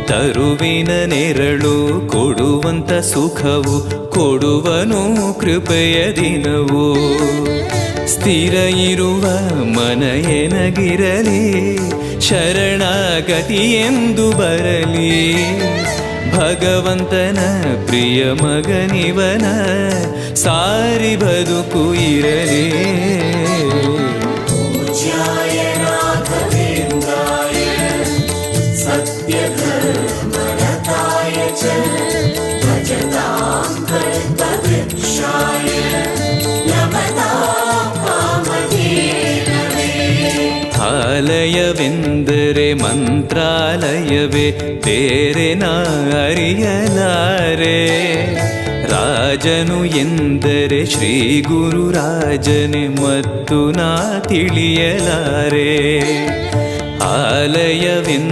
ತರುವಿನ ನೆರಳು ಕೊಡುವಂತ ಸುಖವು ಕೊಡುವನು ಕೃಪೆಯ ದಿನವು. ಸ್ಥಿರ ಇರುವ ಮನ ಎನಗಿರಲಿ, ಶರಣಾಗತಿ ಎಂದು ಬರಲಿ. ಭಗವಂತನ ಪ್ರಿಯ ಮಗನಿವನ ಸಾರಿ ಬದುಕು ಇರಲಿ. ಆಲಯವೆಂದರೆ ಮಂತ್ರಾಲಯವೇ, ಬೇರೆ ನಾ ಅರಿಯಲಾರೆ. ರಾಜನು ಎಂದರೆ ಶ್ರೀ ಗುರುರಾಜನೇ ಮತ್ತು ನಾ ತಿಳಿಯಲಾರೆ. ಆಲಯವೆಂದರೆ